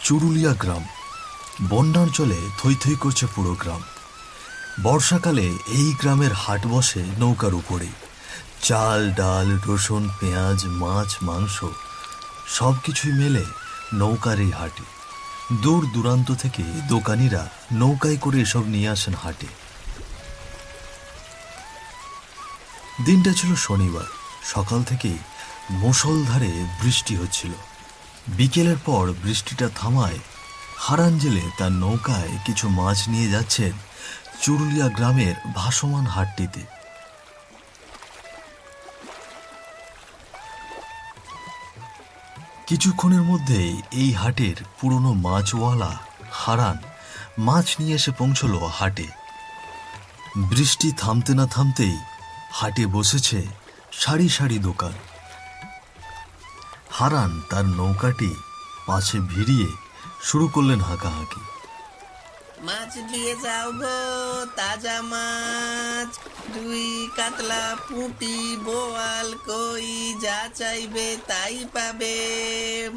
চুরুলিয়া গ্রাম। বন্যার জলে থই থই করছে পুরো গ্রাম। বর্ষাকালে এই গ্রামের হাট বসে নৌকার উপরে। চাল ডাল রসুন পেঁয়াজ মাছ মাংস সব কিছুই মেলে নৌকার এই হাটে। দূর দূরান্ত থেকে দোকানিরা নৌকায় করে এসব নিয়ে আসেন হাটে। দিনটা ছিল শনিবার। সকাল থেকেই মুষলধারে বৃষ্টি হচ্ছিল। বিকেলের পর বৃষ্টিটা থামায় হারান জেলে তার নৌকায় কিছু মাছ নিয়ে যাচ্ছেন চুরুলিয়া গ্রামের ভাসমান হাটটিতে। কিছুক্ষণের মধ্যেই এই হাটের পুরনো মাছওয়ালা হারান মাছ নিয়ে এসে পৌঁছল হাটে। বৃষ্টি থামতে না থামতেই হাটে বসেছে সারি সারি দোকান। হারান তার নৌকাটি পাশে ভিড়িয়ে শুরু করলেন হাঁকাহাঁকি। মাছ দিয়ে যাও গো, তাজা মাছ, রুই কাতলা পুঁটি বোয়াল কই যা চাইবে তাই পাবে।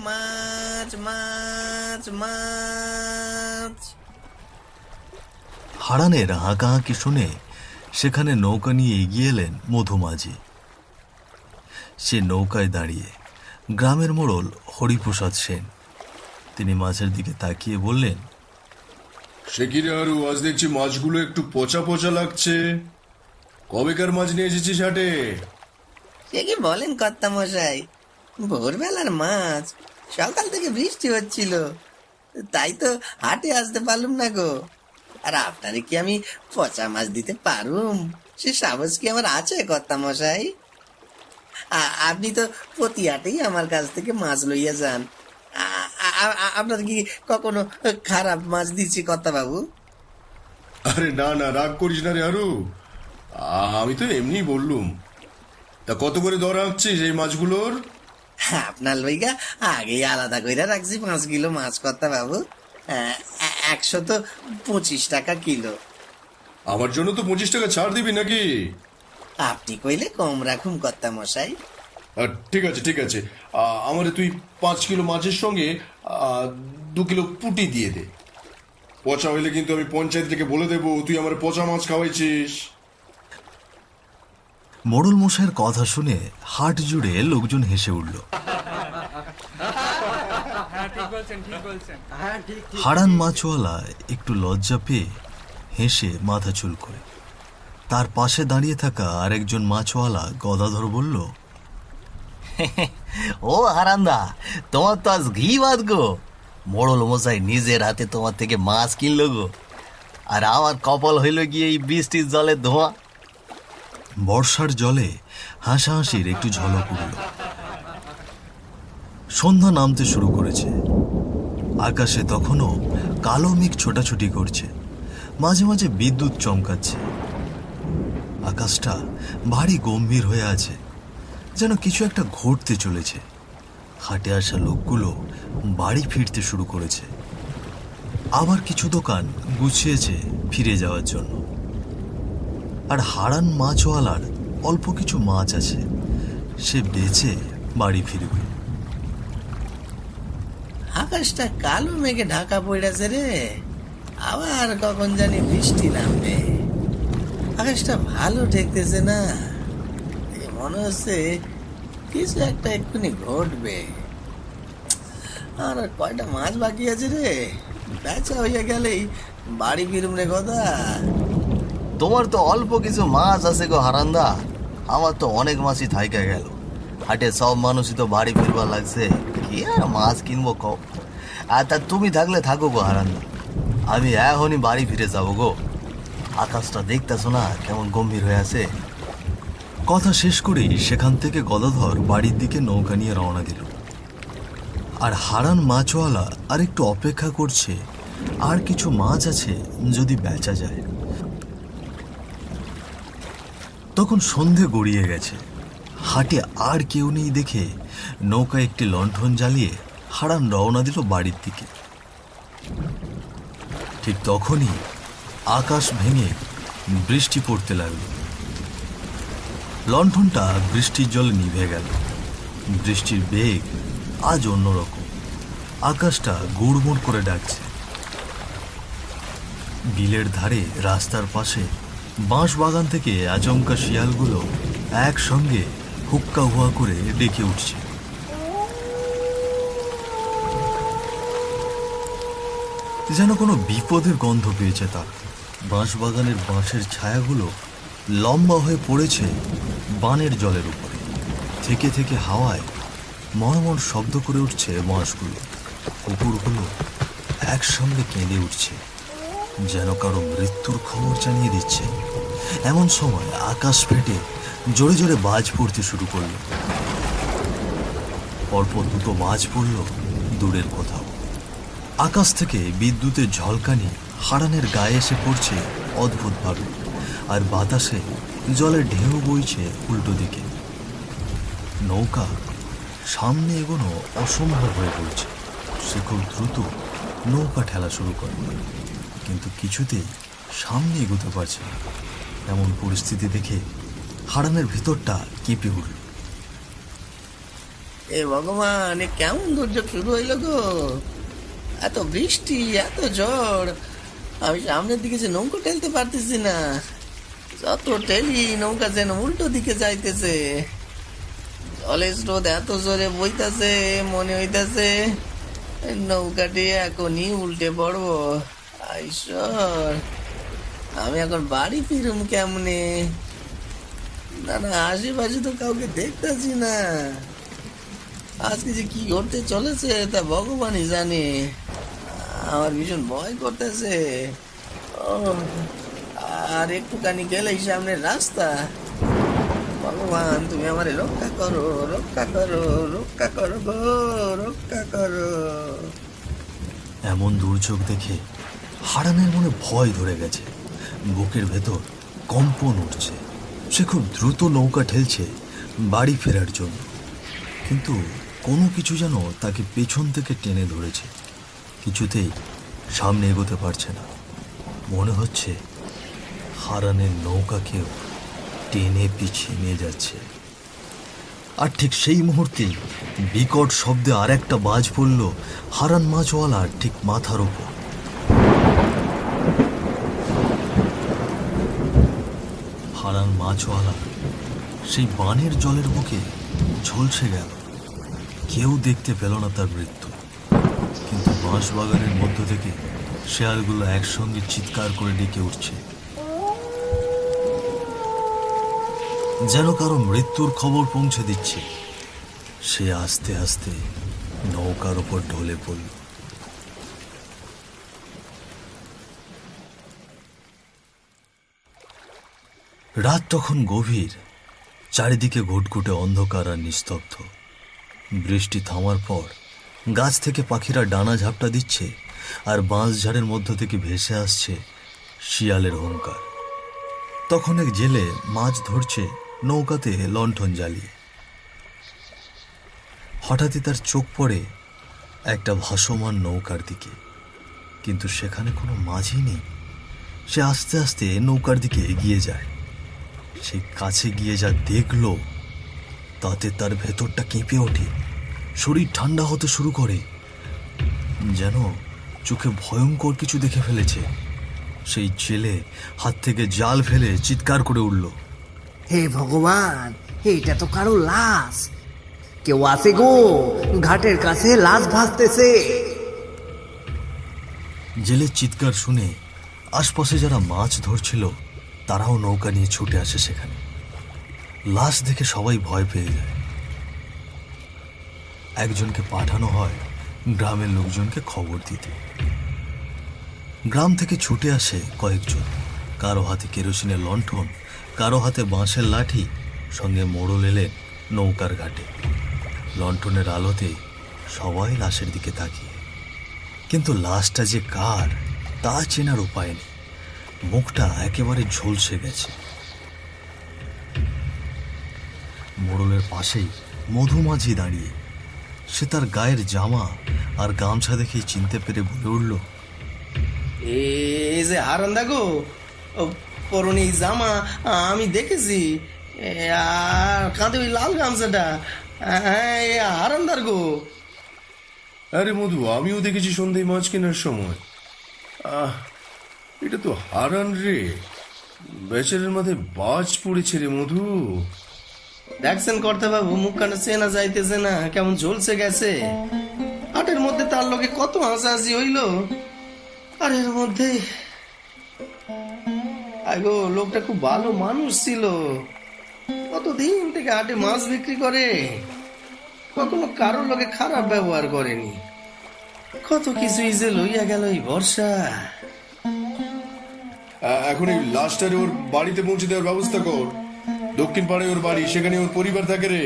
মাছ মাছ মাছ। হারানের হাঁকাহাঁকি শুনে সেখানে নৌকা নিয়ে এগিয়ে এলেন মধুমাঝি। সে নৌকায় দাঁড়িয়ে গ্রামের মোড়ল হরিপ্রসাদ সেন। তিনি মাছের দিকে তাকিয়ে বললেন, সে কি রে আরু, আজ দেখছি মাছগুলো একটু পচা পচা লাগছে। কবেকার মাছ নিয়ে এসেছিস হাটে? সে কি বলেন কর্তা মশাই, ভোরবেলার মাছ। সকাল থেকে বৃষ্টি হচ্ছিল, তাই তো হাটে আসতে পারলুম না গো। আর আপনারে কি আমি পচা মাছ দিতে পারুম? সে সাহস কি আমার আছে কর্তা মশাই? আপনি তো প্রতি হাটেই আমার কাছ থেকে মাছ লইয়া যান। আপনার কি কখনো খারাপ মাছ দিচ্ছি কর্তা বাবু? আরে না না, রাগ করিস না রে আরু, আমি তো এমনি বললুম। তা কত করে দর আঁকছিস এই মাছগুলোর? আপনার লইগা আগেই আলাদা কইরা রাখছি 5 কিলো মাছ কর্তা বাবু। 125 টাকা কিলো। আমার জন্য তো 25 টাকা ছাড় দিবি নাকি? আপনি কইলে কম রাখুন কর্তা মশাই। ঠিক আছে ঠিক আছে, আমারে তুই 5 কিলো মাছের সঙ্গে 2 কিলো পুঁটি দিয়ে দে। পচা হইলে কিন্তু আমি পঞ্চায়েত থেকে বলে দেবো তুই আমার পচা মাছ খাওয়াইছিস। মোড়ল মশাইয়ের কথা শুনে হাট জুড়ে লোকজন হেসে উঠল। হারান মাছওয়ালা একটু লজ্জা পেয়ে হেসে মাথা চুল করে। তার পাশে দাঁড়িয়ে থাকা আরেকজন মাছওয়ালা গদাধর বলল, ও হারান্দা, তোমার তো আজ ঘি বাদ গো। মোড়ল মশাই নিজের হাতে তোমার থেকে মাছ কিনলো গো, আর আমার কপাল হইল গিয়ে এই বৃষ্টির জলে ধোঁয়া। বর্ষার জলে হাসাহাসির একটু ঝলক উঠল। সন্ধ্যা নামতে শুরু করেছে। আকাশে তখনও কালো মেঘ ছোটাছুটি করছে, মাঝে মাঝে বিদ্যুৎ চমকাচ্ছে। আকাশটা ভারী গম্ভীর হয়ে আছে, যেন কিছু একটা ঘটতে চলেছে। হাটে আসা লোকগুলো বাড়ি ফিরতে শুরু করেছে। আবার কিছু দোকান গুছিয়েছে ফিরে যাওয়ার জন্য। আর হারান মাছওয়ালার অল্প কিছু মাছ আছে, সে বেচে বাড়ি ফিরবে। আকাশটা কালো মেঘে ঢাকা পড়েছে রে, আবার কখন জানি বৃষ্টি নামবে। আকাশটা ভালো ঠেকতেছে না, মনে হচ্ছে কিছু একটা এক্ষুনি ঘটবে। আর কয়টা মাছ বাকি আছে রে, বেচা হইয়া গেলেই বাড়ি ফিরুম রে কথা। তোমার তো অল্প কিছু মাছ আছে গো হারান্দা, আমার তো অনেক মাছই থাইকা গেল। হাটে সব মানুষই তো বাড়ি ফিরবার লাগছে, কি আর মাছ কিনবো কও। আর তা তুমি থাকলে থাকো গো হারান্দা, আমি এখনই বাড়ি ফিরে যাবো গো। আকাশটা দেখতেছো না কেমন গম্ভীর হয়ে আছে। কথা শেষ করেই সেখান থেকে গদাধর বাড়ির দিকে নৌকা নিয়ে রওনা দিল। আর হারান মাছওয়ালা আর একটু অপেক্ষা করছে, আর কিছু মাছ আছে যদি বেচা যায়। তখন সন্ধে গড়িয়ে গেছে। হাটে আর কেউ নেই দেখে নৌকায় একটি লণ্ঠন জ্বালিয়ে হারান রওনা দিল বাড়ির দিকে। ঠিক তখনই আকাশ ভেঙে বৃষ্টি পড়তে লাগলো। লণ্ঠনটা বৃষ্টির জলে নিভে গেল। বৃষ্টির বেগ আজ অন্যরকম। আকাশটা গুড়মুড় করে ডাকছে। বিলের ধারে রাস্তার পাশে বাঁশ বাগান থেকে আচমকা শিয়ালগুলো একসঙ্গে হুক্কা হুয়া করে ডেকে উঠছে। যেন কোনো বিপদের গন্ধ পেয়েছে তারা। বাঁশবাগানের বাঁশের ছায়াগুলো লম্বা হয়ে পড়েছে বানের জলের উপরে। থেকে থেকে হাওয়ায় মর্মর শব্দ করে উঠছে বাঁশগুলো। কুকুরগুলো একসঙ্গে কেঁদে উঠছে, যেন কারো মৃত্যুর খবর জানিয়ে দিচ্ছে। এমন সময় আকাশ ফেটে জোরে জোরে বাজ পড়তে শুরু করলো। পরপর দুটো বাজ পড়ল দূরের কোথাও। আকাশ থেকে বিদ্যুতের ঝলকানি হারানের গায়ে এসে পড়ছে অদ্ভুতভাবে, আর বাতাসে জলের ঢেউ বইছে উল্টো দিকে। নৌকা সামনে এগোনো অসম্ভব হয়ে পড়ছে। সে খুব দ্রুত নৌকা ঠেলা শুরু করে, কিন্তু কিছুতেই সামনে এগোতে পারছে না। এমন পরিস্থিতি দেখে হারানের ভিতরটা কেঁপে উঠল। এ ভগবান, এ কেমন দুর্যোগ শুরু হইল গো! এত বৃষ্টি, এত ঝড়, আমি সামনের দিকে যে নৌকা ঠেলতে পারতেছি না। যত ঠেলি নৌকা যেন উল্টো দিকে যাইতেছে। জলের স্রোত এত জোরে বইতাছে, মনে হইতাছে নৌকাটি এখনই উল্টে পড়বো। ঈশ্বর, আমি এখন বাড়ি ফিরুম কেমনে? না না, আশেপাশে তো কাউকে দেখতেছি না। আজকে যে কি ঘটতে চলেছে তা ভগবানই জানে। আমার ভীষণ ভয় করতেছে। আর একটুখানি গেলেই সামনের রাস্তা। ভগবান, তুমি আমারে রক্ষা করো, রক্ষা করো, রক্ষা করো গো, রক্ষা করো। এমন দুর্যোগ দেখে হারানের মনে ভয় ধরে গেছে। বুকের ভেতর কম্পন উঠছে। সে খুব দ্রুত নৌকা ঠেলছে বাড়ি ফেরার জন্য, কিন্তু কোনো কিছু যেন তাকে পেছন থেকে টেনে ধরেছে। কিছুতেই সামনে এগোতে পারছে না। মনে হচ্ছে হারানের নৌকাকেও টেনে পিছিয়ে নিয়ে যাচ্ছে। আর ঠিক সেই মুহূর্তেই বিকট শব্দে আর একটা বাজ পড়ল হারান মাছওয়ালার ঠিক মাথার উপর। হারান মাছওয়ালা সেই বানের জলের বুকে ঝলসে গেল। কেউ দেখতে পেল না তার মৃত্যু, কিন্তু বাঁশবাগানের মধ্য থেকে শেয়ালগুলো একসঙ্গে চিৎকার করে ডেকে উঠছে, যেন কারো মৃত্যুর খবর পৌঁছে দিচ্ছে। সে আস্তে আস্তে নৌকার উপর ঢলে পড়ল। রাত তখন গভীর, চারিদিকে ঘুটঘুটে অন্ধকার আর নিস্তব্ধ। বৃষ্টি থামার পর গাছ থেকে পাখিরা ডানা ঝাপটা দিচ্ছে, আর বাঁশঝাড়ের মধ্য থেকে ভেসে আসছে শিয়ালের হুঙ্কার। তখন এক জেলে মাছ ধরছে নৌকাতে লণ্ঠন জ্বালিয়ে। হঠাৎই তার চোখ পড়ে একটা ভাসমান নৌকার দিকে, কিন্তু সেখানে কোনো মাঝি নেই। সে আস্তে আস্তে নৌকার দিকে এগিয়ে যায়। সে কাছে গিয়ে যা দেখল তাতে তার ভেতরটা কেঁপে ওঠে। শরীর ঠান্ডা হতে শুরু করে, যেন চোখে ভয়ঙ্কর কিছু দেখে ফেলেছে। সেই জেলে হাত থেকে জাল ফেলে চিৎকার করে উঠল, হে ভগবান, এটা তো কারো লাশ! কেউ আছে গো, ঘাটের কাছে লাশ ভাসতেছে। জেলের চিৎকার শুনে আশপাশে যারা মাছ ধরছিল তারাও নৌকা নিয়ে ছুটে আসে সেখানে। লাশ দেখে সবাই ভয় পেয়ে যায়। একজনকে পাঠানো হয় গ্রামের লোকজনকে খবর দিতে। গ্রাম থেকে ছুটে আসে কয়েকজন, কারো হাতে কেরোসিনের লণ্ঠন, কারো হাতে বাঁশের লাঠি, সঙ্গে মোড়ল এলেন নৌকার ঘাটে। লণ্ঠনের আলোতে সবাই লাশের দিকে তাকিয়ে, কিন্তু লাশটা যে কার তা চেনার উপায় নেই। মুখটা একেবারে ঝলসে গেছে। মোড়লের পাশেই মধুমাঝি দাঁড়িয়ে। সে তার গায়ের জামা আর গামছা দেখেই চিনতে পেরে বলে উঠল, এই যে হারান্দা গো, পরনে এই জামা আমি দেখেছি। আর কাঁধে ওই লাল গামছাটা, হ্যাঁ, হারান্দার গো। আরে মধু, আমিও দেখেছি সন্ধ্যায় মাছ কেনার সময়। এটা তো হারান রে, বেচারের মাথায় বাজ পড়েছে রে মধু। দেখছেন কর্তা বাবু, মুখখানে চেনা যাইতেছে না, কেমন ঝলসে গেছে। হাটের মধ্যে তার লোকে কত হাসাহাসি হইল, আর এর মধ্যে আগো লোকটা খুব ভালো মানুষ ছিল, কতদিন থেকে হাটে মাছ বিক্রি করে, কখনো কারোর লোকে খারাপ ব্যবহার করেনি। কত কিছুই যে লইয়া গেল এই বর্ষা। এখন এই লাশটারে ওর বাড়িতে পৌঁছে দেওয়ার ব্যবস্থা কর। দক্ষিণ পাড়ে ওর বাড়ি, সেখানে ওর পরিবার থাকে রে,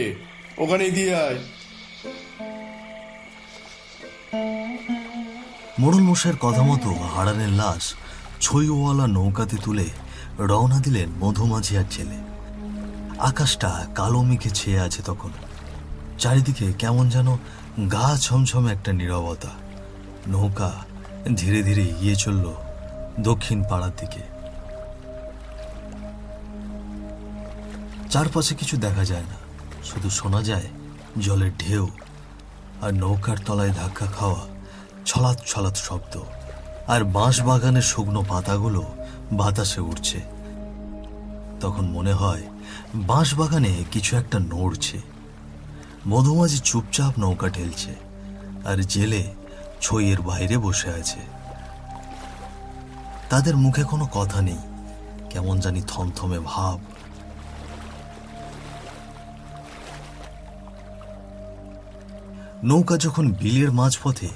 ওখানেই দিয়ে আয়। মোড়ল মশাইয়ের কথা মতো হারানের লাশ ছইওয়ালা নৌকাতে তুলে রওনা দিলেন মধুমাঝি আর ছেলে। আকাশটা কালো মেঘে ছেয়ে আছে তখন, চারিদিকে কেমন যেন গা ছমছমে একটা নীরবতা। নৌকা ধীরে ধীরে এগিয়ে চলল দক্ষিণ পাড়ার দিকে। চারপাশে কিছু দেখা যায় না, শুধু শোনা যায় জলের ঢেউ আর নৌকার তলায় ধাক্কা খাওয়া ছলাৎ ছলাৎ শব্দ, আর বাঁশ বাগানের শুকনো পাতাগুলো বাতাসে উঠছে। তখন মনে হয় বাঁশ বাগানে কিছু একটা নড়ছে। মধুমাঝি চুপচাপ নৌকা ঠেলছে, আর জেলে ছইয়ের বাইরে বসে আছে। তাদের মুখে কোনো কথা নেই, কেমন জানি থমথমে ভাব। নৌকা যখন বিলের মাঝপথে,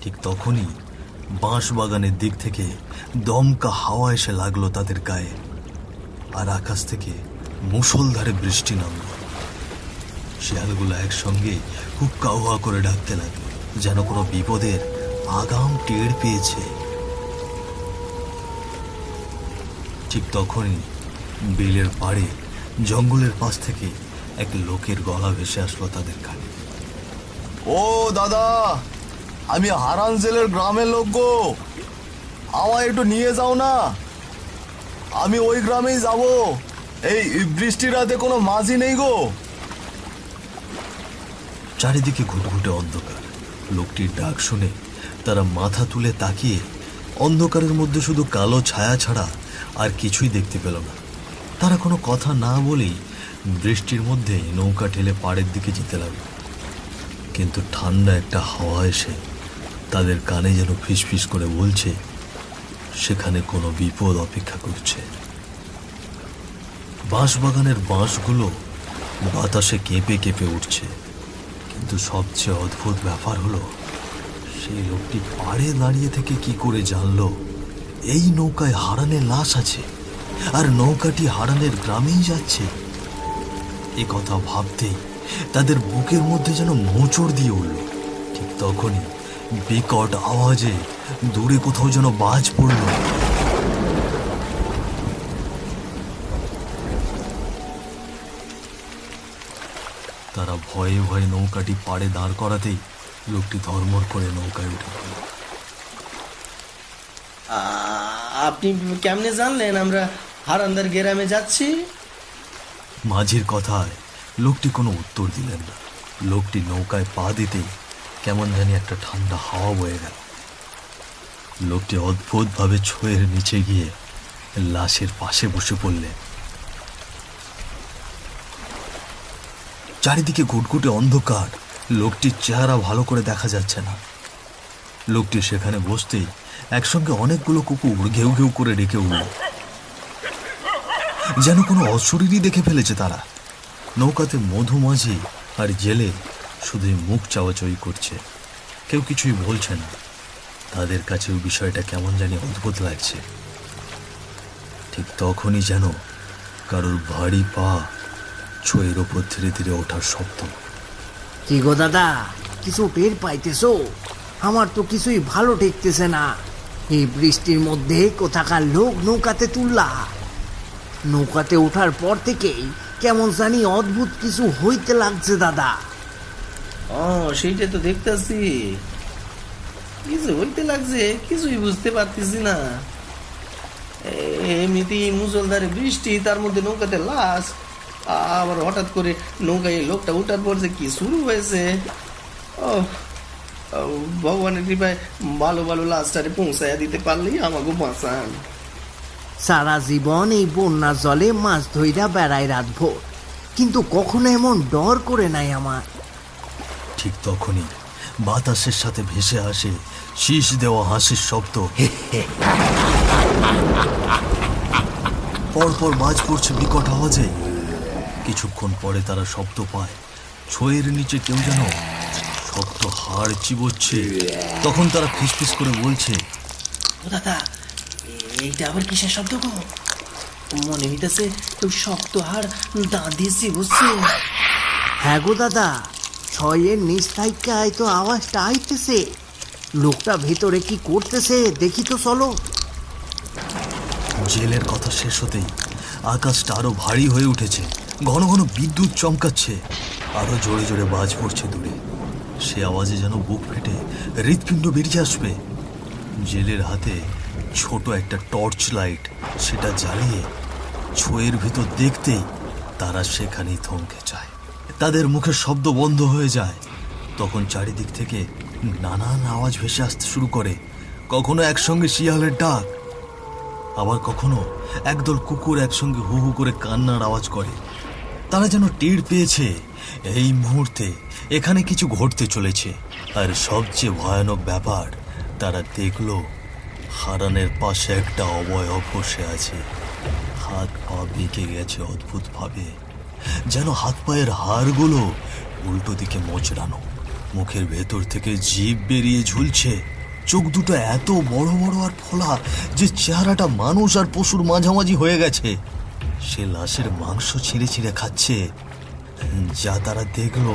ঠিক তখনই বাঁশ বাগানের দিক থেকে দমকা হাওয়া এসে লাগলো তাদের গায়ে, আর আকাশ থেকে মুষলধারে বৃষ্টি নামল। শিয়ালগুলো একসঙ্গে হুক্কা হুয়া করে ডাকতে লাগলো, যেন কোনো বিপদের আগাম টের পেয়েছে। ঠিক তখনই বিলের পাড়ে জঙ্গলের পাশ থেকে এক লোকের গলা ভেসে আসলো তাদের কানে। ও দাদা, আমি হারান জেলের গ্রামের লোক গো, আমায় একটু নিয়ে যাও না, আমি ওই গ্রামেই যাব। এই বৃষ্টির রাতে কোনো মাঝি নেই গো। চারিদিকে ঘুটঘুটে অন্ধকার। লোকটির ডাক শুনে তারা মাথা তুলে তাকিয়ে অন্ধকারের মধ্যে শুধু কালো ছায়া ছাড়া আর কিছুই দেখতে পেল না। তারা কোনো কথা না বলেই বৃষ্টির মধ্যে নৌকা ঠেলে পাড়ের দিকে যেতে লাগলো। কিন্তু ঠান্ডা একটা হাওয়া এসে তাদের কানে যেন ফিসফিস করে বলছে সেখানে কোনো বিপদ অপেক্ষা করছে। বাঁশবাগানের বাঁশগুলো বাতাসে কেঁপে কেঁপে উঠছে। কিন্তু সবচেয়ে অদ্ভুত ব্যাপার হলো, সেই লোকটি পাড়ে দাঁড়িয়ে থেকে কি করে জানলো এই নৌকায় হারানের লাশ আছে, আর নৌকাটি হারানের গ্রামেই যাচ্ছে। এ কথা ভাবতেই তাদের বুকের মধ্যে যেন মোচড় দিয়ে উঠল। ঠিক তখনই বিকট আওয়াজে দূরে কোথাও যেন বাজ পড়ল। তারা ভয়ে ভয়ে নৌকাটি পাড়ে দাঁড় করাতেই লোকটি ধর্মর করে নৌকায় উঠে পড়ল। আপনি কেমনে জানলেন আমরা হারান্দার গ্রামে যাচ্ছি? মাঝির কথায় লোকটি কোনো উত্তর দিলেন না। লোকটি নৌকায় পা দিতেই কেমন জানি একটা ঠান্ডা হাওয়া বয়ে গেল। লোকটি অদ্ভুতভাবে ছইয়ের নিচে গিয়ে লাশের পাশে বসে পড়লেন। চারিদিকে ঘুটঘুটে অন্ধকার, লোকটির চেহারা ভালো করে দেখা যাচ্ছে না। লোকটি সেখানে বসতেই একসঙ্গে অনেকগুলো কুকুর ঘেউ ঘেউ করে ডেকে উঠল, যেন কোনো অশরীরই দেখে ফেলেছে তারা। নৌকাতে মধুমাঝি আর জেলে শুধুই মুখ চাওয়াচাওয়ি করছে, কেউ কিছুই বলছে না। তাদের কাছেও বিষয়টা কেমন জানি অদ্ভুত লাগছে। ঠিক তখনই যেন কারোর ভারী পা ছইয়ের ওপর ধীরে ধীরে ওঠার শব্দ। কি গো দাদা, কিছু টের পাইতেছো? আমার তো কিছুই ভালো ঠেকতেছে না। এই বৃষ্টির মধ্যে কোথাকার লোক নৌকাতে তুললা। নৌকাতে ওঠার পর থেকেই কেমন জানি অদ্ভুত কিছু হইতে লাগছে দাদা। সেইটা তো দেখতেছি, কিছু হইতে লাগছে, কিছুই বুঝতে পারতেছি না। এমনিতেই মুষলধারে বৃষ্টি, তার মধ্যে নৌকাতে লাশ, আবার হঠাৎ করে নৌকায় লোকটা উঠার পর যে কি শুরু হয়েছে, ও ভগবানের কৃপায় ভালো ভালো লাস্টারে পৌঁছাইয়া দিতে পারলেই আমাকে বাঁচান। সারা জীবন এই বন্যার জলে মাছ ধইরা বেড়ায় রাতভর, কিন্তু কখনো এমন ডর করে নাই আমার। ঠিক তখনই বাতাসের সাথে ভেসে আসে শীষ দেওয়া হাসির শব্দ। পরপর বাজ পড়ছে বিকট আওয়াজে। কিছুক্ষণ পরে তারা শব্দ পায় ছয়ের নিচে কেউ যেন শক্ত হাড় চিবোচ্ছে। তখন তারা ফিসফিস করে বলছে, ও দাদা, এইটা আবার কিসের শব্দ গো? মনে হইতেছে কেউ শক্ত হাড় দাঁত দিয়ে চিবুচ্ছে। হ্যাঁ গো দাদা, ছয়ের নিচ থাইকায় তো আওয়াজটা আইতেছে। লোকটা ভেতরে কি করতেছে দেখি তো, চলো। জেলের কথা শেষ হতেই আকাশটা আরো ভারী হয়ে উঠেছে। ঘন ঘন বিদ্যুৎ চমকাচ্ছে, আরো জোরে জোরে বাজ পড়ছে দূরে। সে আওয়াজে যেন বুক ফেটে হৃৎপিণ্ড বেরিয়ে আসবে। জেলের হাতে ছোট একটা টর্চ লাইট, সেটা জ্বালিয়ে ছয়ের ভিতর দেখতেই তারা সেখানেই থমকে যায়। তাদের মুখের শব্দ বন্ধ হয়ে যায়। তখন চারিদিক থেকে নানান আওয়াজ ভেসে আসতে শুরু করে। কখনো একসঙ্গে শিয়ালের ডাক, আবার কখনো একদল কুকুর একসঙ্গে হু হু করে কান্নার আওয়াজ করে। তারা যেন টের পেয়েছে এই মুহূর্তে এখানে কিছু ঘটতে চলেছে। আর সবচেয়ে ভয়ানক ব্যাপার, তারা দেখলো হারানের পাশে একটা অবয়ব বসে আছে। হাত পা বেঁকে গেছে অদ্ভুতভাবে, যেন হাত পায়ের হাড়গুলো উল্টো দিকে মোচড়ানো। মুখের ভেতর থেকে জিভ বেরিয়ে ঝুলছে। চোখ দুটো এত বড় বড় আর ফোলা যে চেহারাটা মানুষ আর পশুর মাঝামাঝি হয়ে গেছে। সে লাশের মাংস ছিঁড়ে ছিঁড়ে খাচ্ছে। যা তারা দেখলো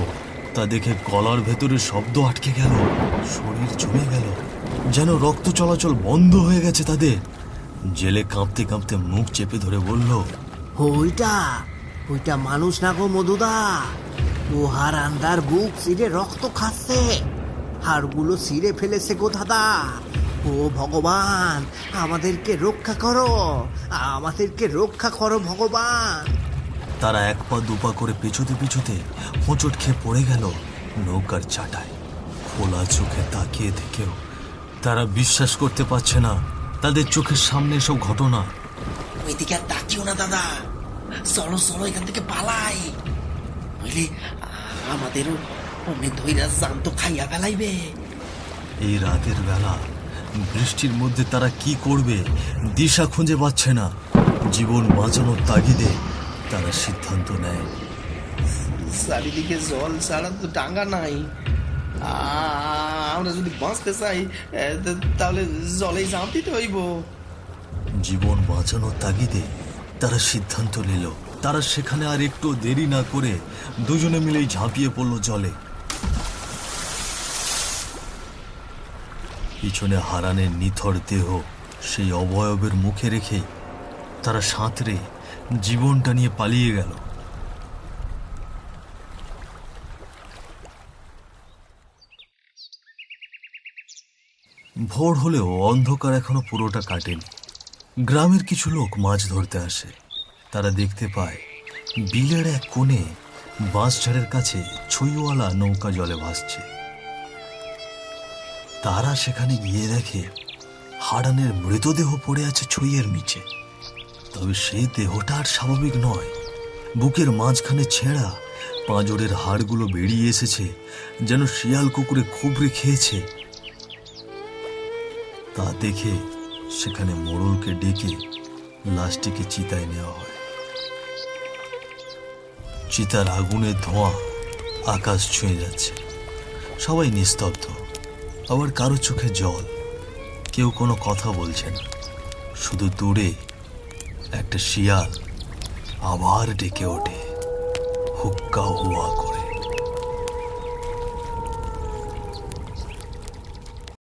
তা দেখে গলার ভেতরে শব্দ আটকে গেল, শরীর জমে গেল, যেন রক্ত চলাচল বন্ধ হয়ে গেছে তাদের। জেলে কাঁপতে কাঁপতে মুখ চেপে ধরে বলল, ওইটা ওইটা মানুষ না গো মধুদা, ও হারান্দার বুক ছিঁড়ে রক্ত খাচ্ছে, হাড়গুলো ছিঁড়ে ফেলেছে গো দাদা। ও ভগবান, আমাদেরকে রক্ষা করো, আমাদেরকে রক্ষা করো ভগবান। তারা এক পা দুপা করে পেছোতে পিছুতে হোঁচট খেয়ে পড়ে গেল নৌকার চাটায়। খোলা চোখে তাকিয়ে থেকেও তারা বিশ্বাস করতে পারছে না তাদের চোখের সামনে এসব ঘটনা। ওইদিকে আর তাকিও না দাদা, চলো চলো এখান থেকে পালাই, নইলে আমাদেরও অনেক ধৈরা জান্ত খাইয়া ফেলাইবে। এই রাতের বেলা বৃষ্টির মধ্যে তারা কি করবে দিশা খুঁজে পাচ্ছে না। জীবন বাঁচানোর তাগিদে তারা সিদ্ধান্ত নেয়, চারিদিকে জল ছাড়া তো ডাঙ্গা নাই। আমরা যদি বাঁচতে চাই তাহলে জলেই ঝাঁপ দিতে হইব। জীবন বাঁচানোর তাগিদে তারা সিদ্ধান্ত নিল। তারা সেখানে আর একটু দেরি না করে দুজনে মিলেই ঝাঁপিয়ে পড়ল জলে। পিছনে হারানের নিথর দেহ সেই অবয়বের মুখে রেখে তারা সাঁতরে জীবনটা নিয়ে পালিয়ে গেল। ভোর হলেও অন্ধকার এখনো পুরোটা কাটেনি। গ্রামের কিছু লোক মাছ ধরতে আসে। তারা দেখতে পায় বিলের এক কোণে বাঁশঝাড়ের কাছে ছইওয়ালা নৌকা জলে ভাসছে। তারা সেখানে গিয়ে দেখে হারানের মৃতদেহ পড়ে আছে ছইয়ের নিচে। তবে সে দেহটা আর স্বাভাবিক নয়। বুকের মাঝখানে ছেঁড়া পাঁজরের হাড়গুলো বেরিয়ে এসেছে, যেন শিয়াল কুকুরে খুবড়ে খেয়েছে। তা দেখে সেখানে মোড়লকে ডেকে লাশটিকে চিতায় নেওয়া হয়। চিতার আগুনের ধোঁয়া আকাশ ছুঁয়ে যাচ্ছে। সবাই নিস্তব্ধ, আবার কারো চোখে জল। কেউ কোনো কথা বলছে না। শুধু দূরে একটা শিয়াল আবার ডেকে ওঠে, হুক্কা হুয়া করে।